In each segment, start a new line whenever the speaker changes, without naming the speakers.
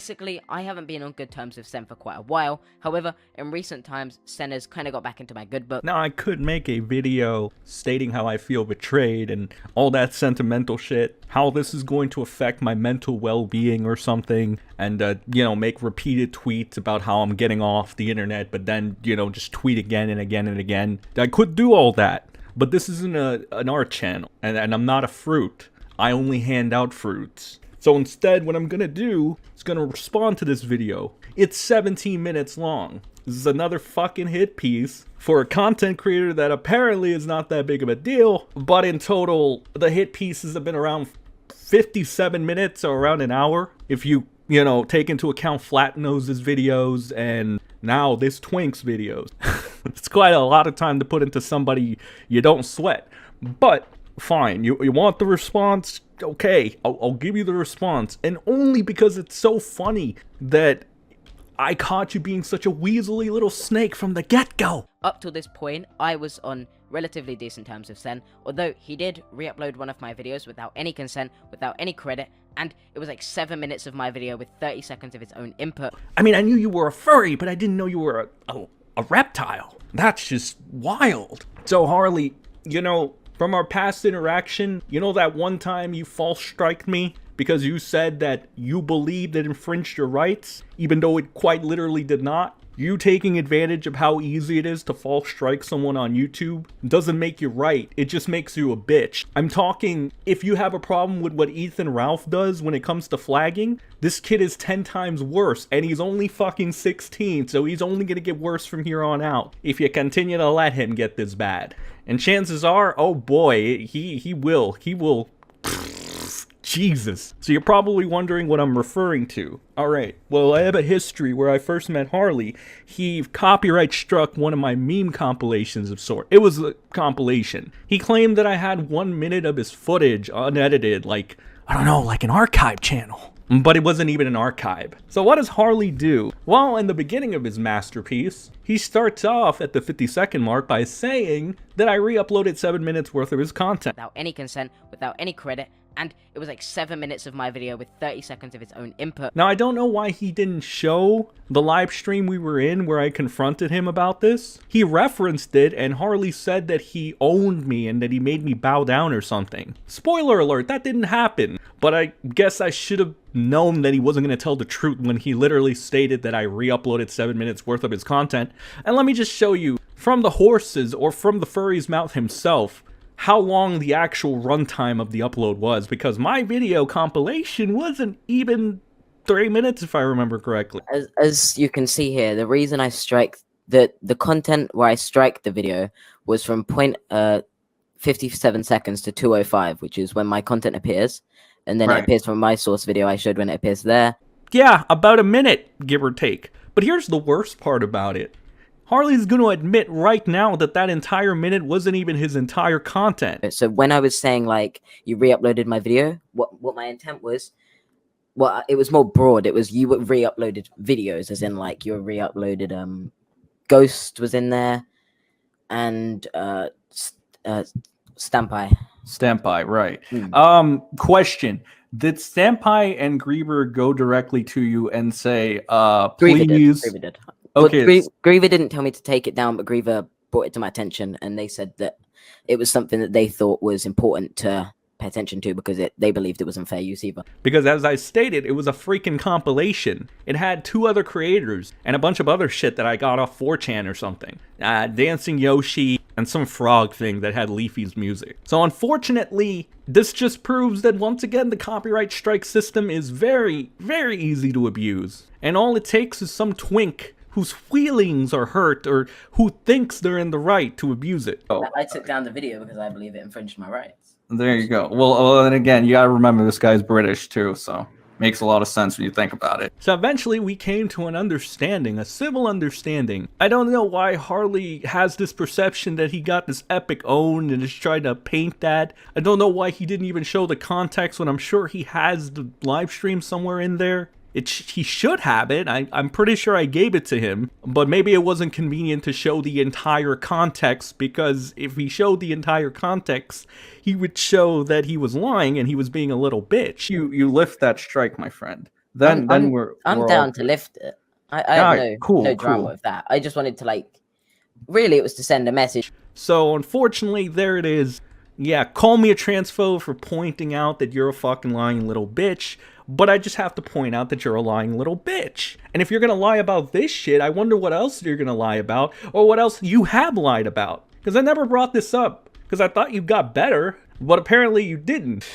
Basically, I haven't been on good terms with Sen for quite a while. However, in recent times, Sen has kind of got back into my good book.
Now, I could make a video stating how I feel betrayed and all that sentimental shit, how this is going to affect my mental well-being or something, and, you know, make repeated tweets about how I'm getting off the internet, but then, you know, just tweet again and again and again. I could do all that, but this isn't an art channel, and I'm not a fruit. I only hand out fruits. So instead, what I'm gonna do is gonna respond to this video. It's 17 minutes long. This is another fucking hit piece for a content creator that apparently is not that big of a deal, but in total, the hit pieces have been around 57 minutes or around an hour. If you know, take into account Flat Nose's videos and now this Twink's videos. It's quite a lot of time to put into somebody you don't sweat, but fine, you want the response? Okay, I'll give you the response, and only because it's so funny that I caught you being such a weaselly little snake from the get-go.
Up till this point, I was on relatively decent terms with Sen, although he did re-upload one of my videos without any consent, without any credit, and it was like 7 minutes of my video with 30 seconds of its own input.
I mean, I knew you were a furry, but I didn't know you were a reptile. That's just wild. So Harley, you know, from our past interaction, you know that one time you false striked me because you said that you believed it infringed your rights, even though it quite literally did not? You taking advantage of how easy it is to false strike someone on YouTube doesn't make you right, it just makes you a bitch. I'm talking, if you have a problem with what Ethan Ralph does when it comes to flagging, this kid is 10 times worse, and he's only fucking 16, so he's only gonna get worse from here on out, if you continue to let him get this bad. And chances are, oh boy, he will. Jesus. So you're probably wondering what I'm referring to. Alright, well, I have a history where I first met Harley. He copyright struck one of my meme compilations of sort. It was a compilation. He claimed that I had 1 minute of his footage unedited, like, I don't know, like an archive channel. But it wasn't even an archive. So what does Harley do? Well, in the beginning of his masterpiece, he starts off at the 50-second mark by saying that I re-uploaded 7 minutes worth of his content.
Without any consent, without any credit, and it was like 7 minutes of my video with 30 seconds of its own input.
Now, I don't know why he didn't show the live stream we were in where I confronted him about this. He referenced it, and Harley said that he owned me and that he made me bow down or something. Spoiler alert, that didn't happen. But I guess I should have known that he wasn't going to tell the truth when he literally stated that I re-uploaded 7 minutes worth of his content. And let me just show you, from the horse's or from the furry's mouth himself, how long the actual runtime of the upload was, because my video compilation wasn't even 3 minutes, if I remember correctly.
As you can see here, the reason I strike the content where I strike the video was from 57 seconds to 2:05, which is when my content appears, and then
Right.
it appears from my source video I showed when it appears there.
Yeah, about a minute, give or take. But here's the worst part about it. Harley's going to admit right now that that entire minute wasn't even his entire content.
So when I was saying, like, you re-uploaded my video, what my intent was, well, it was more broad. It was you re-uploaded videos, as in, like, you re-uploaded, Ghost was in there, and, Stampai.
Stampai, right. Question. Did Stampai and Griever go directly to you and say, please...
Griever did.
Okay.
Well, Griever didn't tell me to take it down, but Griever brought it to my attention, and they said that it was something that they thought was important to pay attention to because they believed it was unfair use either.
Because as I stated, it was a freaking compilation. It had 2 other creators and a bunch of other shit that I got off 4chan or something. Dancing Yoshi and some frog thing that had Leafy's music. So unfortunately, this just proves that once again the copyright strike system is very, very easy to abuse. And all it takes is some twink whose feelings are hurt or who thinks they're in the right to abuse it.
Oh, I took down the video because I believe it infringed my rights.
There you go. Well, and again, you gotta remember this guy's British too, so makes a lot of sense when you think about it. So eventually we came to an understanding, a civil understanding. I don't know why Harley has this perception that he got this epic owned and is trying to paint that. I don't know why he didn't even show the context when I'm sure he has the live stream somewhere in there. He should have it. I'm pretty sure I gave it to him, but maybe it wasn't convenient to show the entire context, because if he showed the entire context, he would show that he was lying and he was being a little bitch. You lift that strike, my friend. then
I'm
we're
down
all
to
good.
lift it. I
All
have
right,
no
cool,
drama
cool.
with that. I just wanted to like, really, it was to send a message.
So unfortunately, there it is. Yeah, call me a transphobe for pointing out that you're a fucking lying little bitch, but I just have to point out that you're a lying little bitch. And if you're gonna lie about this shit, I wonder what else you're gonna lie about, or what else you have lied about. Because I never brought this up, because I thought you got better, but apparently you didn't.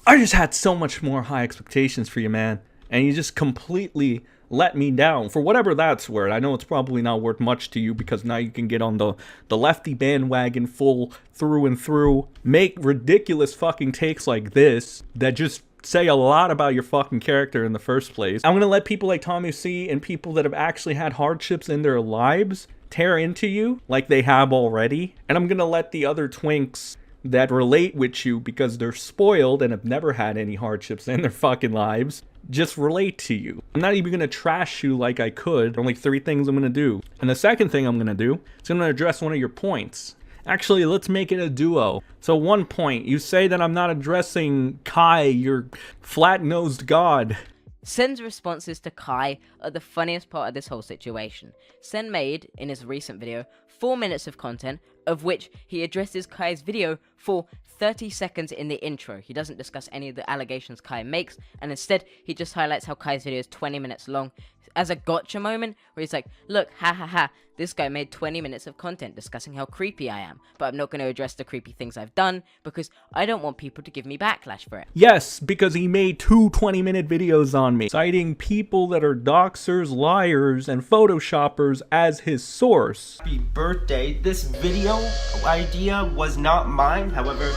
I just had so much more high expectations for you, man. And you just completely let me down, for whatever that's worth. I know it's probably not worth much to you, because now you can get on the lefty bandwagon full through and through, make ridiculous fucking takes like this that just say a lot about your fucking character in the first place. I'm gonna let people like Tommy C and people that have actually had hardships in their lives tear into you like they have already, and I'm gonna let the other twinks that relate with you because they're spoiled and have never had any hardships in their fucking lives just relate to you. I'm not even gonna trash you like I could. Only 3 things I'm gonna do. And the second thing I'm gonna do is I'm gonna address one of your points. Actually, let's make it a duo. So 1 point, you say that I'm not addressing Kai, your flat-nosed god.
Sen's responses to Kai are the funniest part of this whole situation. Sen made, in his recent video, 4 minutes of content, of which he addresses Kai's video for 30 seconds in the intro. He doesn't discuss any of the allegations Kai makes, and instead, he just highlights how Kai's video is 20 minutes long, as a gotcha moment, where he's like, look, ha ha ha, this guy made 20 minutes of content discussing how creepy I am, but I'm not going to address the creepy things I've done, because I don't want people to give me backlash for it.
Yes, because he made 2 20-minute videos on me, citing people that are doxers, liars, and photoshoppers as his source.
Happy birthday. This video idea was not mine, however,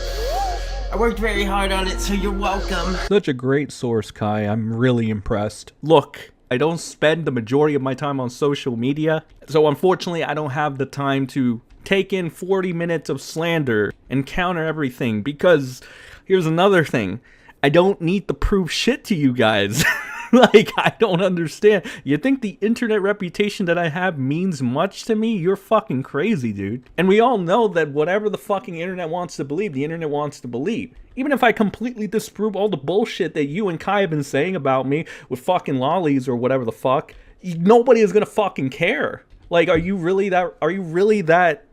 I worked very hard on it, so you're welcome.
Such a great source, Kai. I'm really impressed. Look, I don't spend the majority of my time on social media, so unfortunately I don't have the time to take in 40 minutes of slander and counter everything, because here's another thing. I don't need to prove shit to you guys. Like, I don't understand. You think the internet reputation that I have means much to me? You're fucking crazy, dude. And we all know that whatever the fucking internet wants to believe, the internet wants to believe. Even if I completely disprove all the bullshit that you and Kai have been saying about me with fucking lollies or whatever the fuck, nobody is gonna fucking care. Like, are you really that,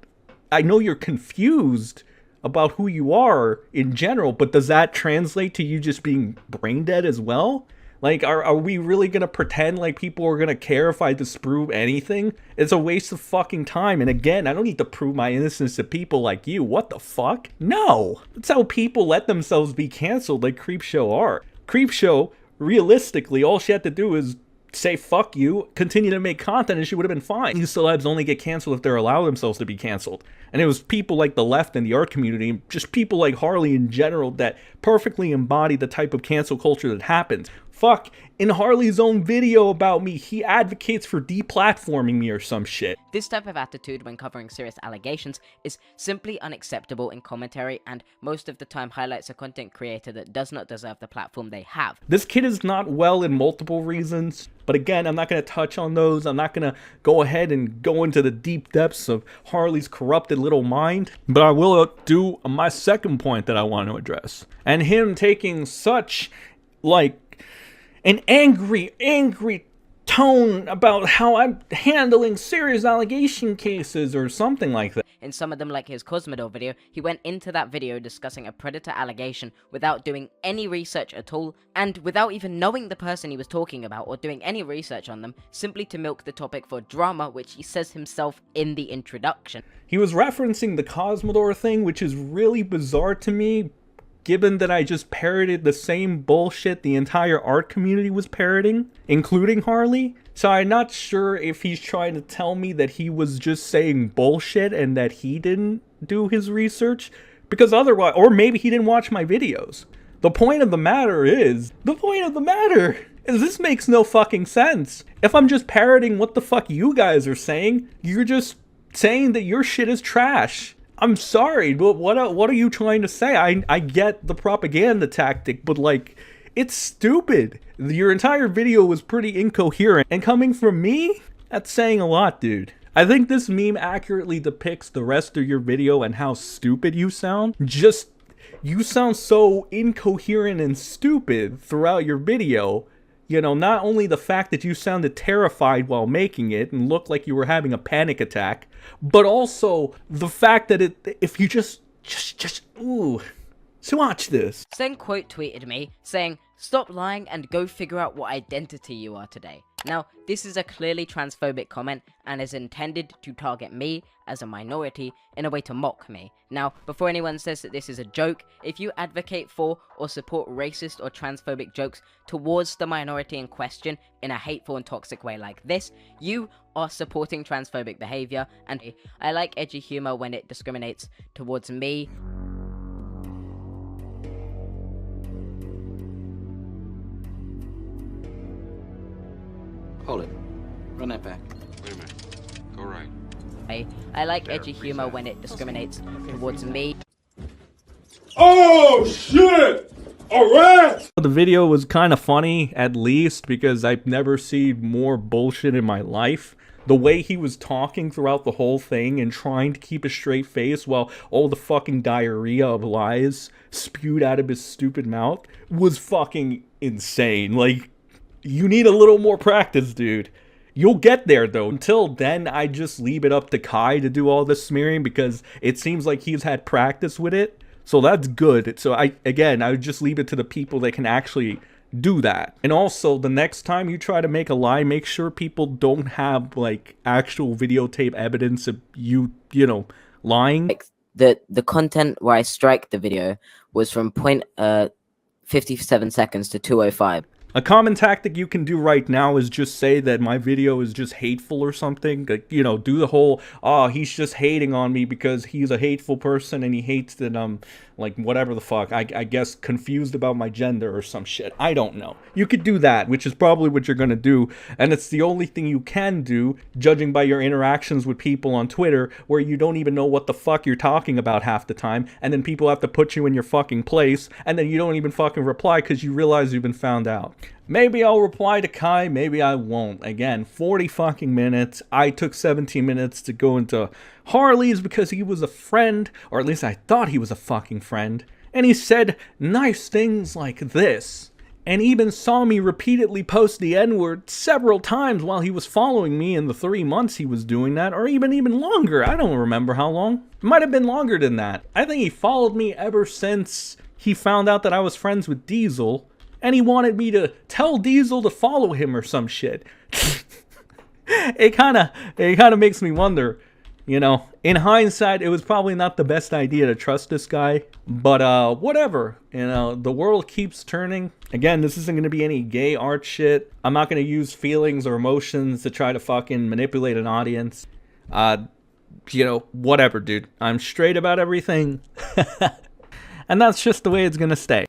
I know you're confused about who you are in general, but does that translate to you just being brain dead as well? Like, are we really gonna pretend like people are gonna care if I disprove anything? It's a waste of fucking time. And again, I don't need to prove my innocence to people like you. What the fuck? No! That's how people let themselves be canceled like Creepshow are. Creepshow, realistically, all she had to do is say fuck you, continue to make content, and she would have been fine. These celebs only get canceled if they're allowed themselves to be canceled. And it was people like the left and the art community, just people like Harley in general, that perfectly embody the type of cancel culture that happens. Fuck, in Harley's own video about me, he advocates for deplatforming me or some shit.
This type of attitude when covering serious allegations is simply unacceptable in commentary, and most of the time highlights a content creator that does not deserve the platform they have.
This kid is not well in multiple reasons, but again, I'm not going to touch on those. I'm not going to go ahead and go into the deep depths of Harley's corrupted little mind, but I will do my second point that I want to address. And him taking such, like, an angry tone about how I'm handling serious allegation cases or something like that.
In some of them, like his Cosmodore video, he went into that video discussing a predator allegation without doing any research at all, and without even knowing the person he was talking about or doing any research on them, simply to milk the topic for drama, which he says himself in the introduction.
He was referencing the Cosmodore thing, which is really bizarre to me, given that I just parroted the same bullshit the entire art community was parroting, including Harley. So I'm not sure if he's trying to tell me that he was just saying bullshit and that he didn't do his research, because otherwise, or maybe he didn't watch my videos. The point of the matter is this makes no fucking sense. If I'm just parroting what the fuck you guys are saying, you're just saying that your shit is trash. I'm sorry, but what are you trying to say? I get the propaganda tactic, but like, it's stupid. Your entire video was pretty incoherent, and coming from me, that's saying a lot, dude. I think this meme accurately depicts the rest of your video and how stupid you sound. You sound so incoherent and stupid throughout your video you know, not only the fact that you sounded terrified while making it and looked like you were having a panic attack, but also the fact that if you just ooh. So watch this.
Sen quote tweeted me saying, "Stop lying and go figure out what identity you are today." Now, this is a clearly transphobic comment and is intended to target me as a minority in a way to mock me. Now, before anyone says that this is a joke, if you advocate for or support racist or transphobic jokes towards the minority in question in a hateful and toxic way like this, you are supporting transphobic behavior, and I like edgy humor when it discriminates towards me.
Hold it. Run that back.
Wait a minute. Go right.
I like edgy humor when it discriminates towards me.
Oh shit! Alright!
The video was kind of funny, at least, because I've never seen more bullshit in my life. The way he was talking throughout the whole thing and trying to keep a straight face while all the fucking diarrhea of lies spewed out of his stupid mouth was fucking insane. Like, you need a little more practice, dude. You'll get there, though. Until then, I just leave it up to Kai to do all this smearing because it seems like he's had practice with it. So that's good. So I would just leave it to the people that can actually do that. And also, the next time you try to make a lie, make sure people don't have, like, actual videotape evidence of you know, lying.
Like the content where I strike the video was from 57 seconds to 2:05.
A common tactic you can do right now is just say that my video is just hateful or something. Like, you know, do the whole, oh, he's just hating on me because he's a hateful person and he hates that I'm, like, whatever the fuck. I guess confused about my gender or some shit. I don't know. You could do that, which is probably what you're gonna do. And it's the only thing you can do, judging by your interactions with people on Twitter, where you don't even know what the fuck you're talking about half the time. And then people have to put you in your fucking place. And then you don't even fucking reply because you realize you've been found out. Maybe I'll reply to Kai, maybe I won't. Again, 40 fucking minutes. I took 17 minutes to go into Harley's because he was a friend, or at least I thought he was a fucking friend. And he said nice things like this. And even saw me repeatedly post the N-word several times while he was following me in the 3 months he was doing that, or even longer. I don't remember how long. It might have been longer than that. I think he followed me ever since he found out that I was friends with Diesel. And he wanted me to tell Diesel to follow him or some shit. It kind of makes me wonder, you know, in hindsight, it was probably not the best idea to trust this guy, but whatever, you know, the world keeps turning. Again, this isn't going to be any gay art shit. I'm not going to use feelings or emotions to try to fucking manipulate an audience. You know, whatever, dude. I'm straight about everything. And that's just the way it's going to stay.